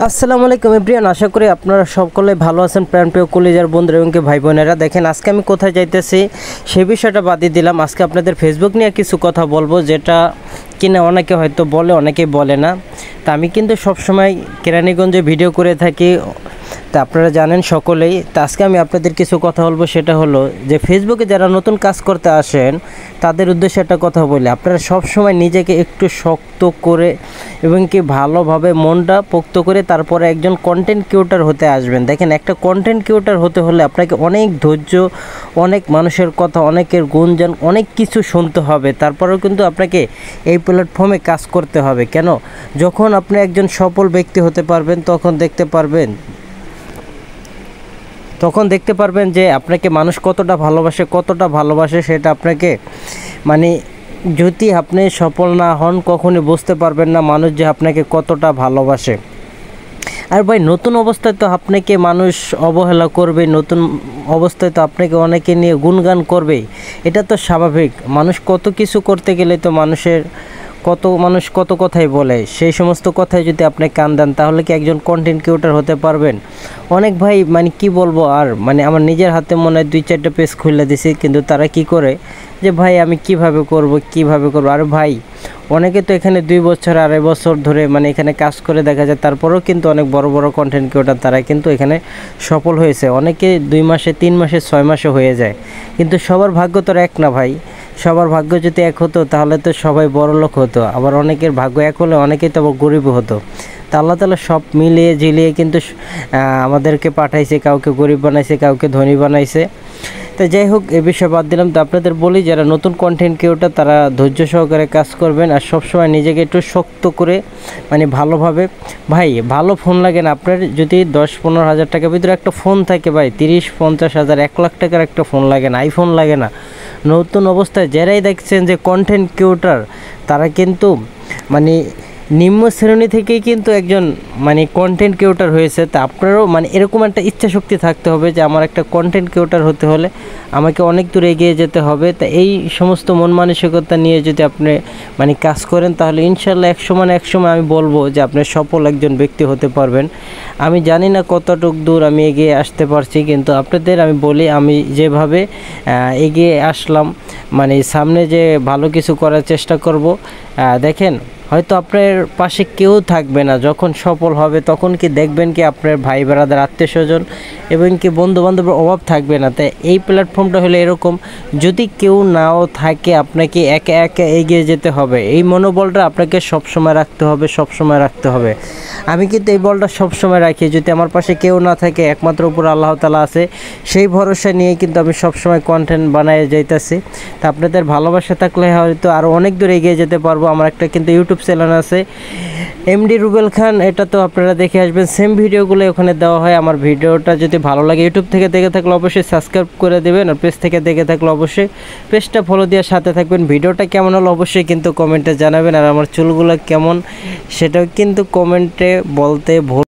আসসালামু আলাইকুম এভরিওয়ান, আশা করি আপনারা সকলে ভালো আছেন। প্রাণপ্রিয় কলেজের বন্ধুরা এবং ভাই বোনেরা, দেখেন আজকে আমি কোথায় যাইতেছি সেই বিষয়টা বাদই দিলাম। আজকে আপনাদের ফেসবুক নিয়ে কিছু কথা বলবো, যেটা কিনা অনেকে হয়তো বলে, অনেকেই বলে না। তা আমি কিন্তু সবসময় কেরানীগঞ্জে ভিডিও করে থাকি, তা আপনারা জানেন সকলেই। তা আজকে আমি আপনাদের কিছু কথা বলবো, সেটা হলো যে ফেসবুকে যারা নতুন কাজ করতে আসেন তাদের উদ্দেশ্যে একটা কথা বলি, আপনারা সবসময় নিজেকে একটু শক্ত করে এবং কি ভালোভাবে মনটা পোক্ত করে তারপরে একজন কন্টেন্ট ক্রিয়েটর হতে আসবেন। দেখেন, একটা কন্টেন্ট ক্রিয়েটর হতে হলে আপনাকে অনেক ধৈর্য, অনেক মানুষের কথা, অনেকের গুণগান, অনেক কিছু শুনতে হবে। তারপরেও কিন্তু আপনাকে এই প্ল্যাটফর্মে কাজ করতে হবে। কেন? যখন আপনি একজন সফল ব্যক্তি হতে পারবেন তখন দেখতে পারবেন যে আপনাকে মানুষ কতটা ভালোবাসে সেটা আপনাকে যদি আপনি সফল না হন কখনই বুঝতে পারবেন না মানুষ যে আপনাকে কতটা ভালোবাসে। আর ভাই, নতুন অবস্থায় তো আপনাকে মানুষ অবহেলা করবে, নতুন অবস্থায় তো আপনাকে অনেকে নিয়ে গুণগান করবেই, এটা তো স্বাভাবিক। মানুষ কত কিছু করতে গেলে তো মানুষ কত কথাই বলে, সেই সমস্ত কথায় যদি আপনি কান দেন তাহলে কি একজন কন্টেন্ট ক্রিয়েটর হতে পারবেন? অনেক ভাই কি বলবো আর, আমার নিজের হাতে মনে হয় 2-4টা পেজ খুলে দিছি, কিন্তু তারা কি করে যে ভাই আমি কিভাবে করব। আর ভাই, অনেকে তো এখানে 2 বছর 2.5 বছর ধরে এখানে কাজ করে দেখা যায়, তারপরেও কিন্তু অনেক বড় বড় কন্টেন্ট ক্রিয়েটর তারা কিন্তু এখানে সফল হয়েছে। অনেকে 2 মাসে, 3 মাসে, 6 মাসে হয়ে যায়। কিন্তু সবার ভাগ্য তো এক না ভাই। সবার ভাগ্য যদি এক হতো তাহলে তো সবাই বড়লোক হতো, আবার অনেকের ভাগ্য এক হলে অনেকেই তো আবার গরিব হতো। তা আল্লাহ তাআলা সব মিলিয়ে ঝিলিয়ে কিন্তু আমাদেরকে পাঠাইছে, কাউকে গরিব বানাইছে, কাউকে ধনী বানাইছে। তো যাই হোক, এ বিষয়ে বাদ দিলাম। তো আপনাদের বলি, যারা নতুন কন্টেন্ট ক্রিয়েটর তারা ধৈর্য সহকারে কাজ করবেন, আর সবসময় নিজেকে একটু শক্ত করে ভালোভাবে। ভাই, ভালো ফোন লাগে না। আপনার যদি 10-15 হাজার টাকার ভিতরে একটা ফোন থাকে ভাই, 30-50 হাজার 1 লাখ টাকার একটা ফোন লাগে না, আইফোন লাগে না। নতুন অবস্থায় যারাই দেখছেন যে কন্টেন্ট ক্রিয়েটর, তারা কিন্তু নিম্ন শ্রেণী থেকেই কিন্তু একজন কন্টেন্ট ক্রিয়েটর হয়েছে। তা আপনারাও এরকম একটা ইচ্ছা শক্তি থাকতে হবে যে আমার একটা কন্টেন্ট ক্রিয়েটর হতে হলে আমাকে অনেক দূর এগিয়ে যেতে হবে। তা এই সমস্ত মন মানসিকতা নিয়ে যদি আপনি কাজ করেন তাহলে ইনশাল্লাহ একসময় আমি বলবো যে আপনি সফল একজন ব্যক্তি হতে পারবেন। আমি জানি না কতটুকু দূর আমি এগিয়ে আসতে পারছি, কিন্তু আপনাদের আমি বলি আমি যেভাবে এগিয়ে আসলাম, সামনে যে ভালো কিছু করার চেষ্টা করব। দেখেন, হয়তো আপনার পাশে কেউ থাকবে না, যখন সফল হবে তখন কি দেখবেন কি আপনার ভাই ব্রাদার, আত্মীয় স্বজন এবং কি বন্ধু বান্ধবের অভাব থাকবে না। তাই এই প্ল্যাটফর্মটা হলো এরকম, যদি কেউ নাও থাকে আপনাকে একা একা এগিয়ে যেতে হবে। এই মনোবলটা আপনাকে সবসময় রাখতে হবে। আমি কিন্তু এই বলটা সবসময় রাখি, যদি আমার পাশে কেউ না থাকে, একমাত্র উপর আল্লাহ তাআলা আছে, সেই ভরসা নিয়ে কিন্তু আমি সবসময় কন্টেন্ট বানিয়ে যাইতেছি। তা আপনাদের ভালোবাসা থাকলে হয়তো আরও অনেক দূর এগিয়ে যেতে পারবো। আমার একটা কিন্তু ইউটিউব চ্যানেল আছে, এমডি রুবেল খান, এটা তো আপনারা দেখে আসবেন। সেম ভিডিওগুলো ওখানে দেওয়া হয়। আমার ভিডিওটা যদি ভালো লাগে, ইউটিউব থেকে দেখে থাকলে অবশ্যই সাবস্ক্রাইব করে দেবেন, আর পেজ থেকে দেখে থাকলে অবশ্যই পেজটা ফলো দিয়ে সাথে থাকবেন। ভিডিওটা কেমন হলো অবশ্যই কিন্তু কমেন্টে জানাবেন, আর আমার চুলগুলো কেমন সেটাও কিন্তু কমেন্টে বলতে ভুল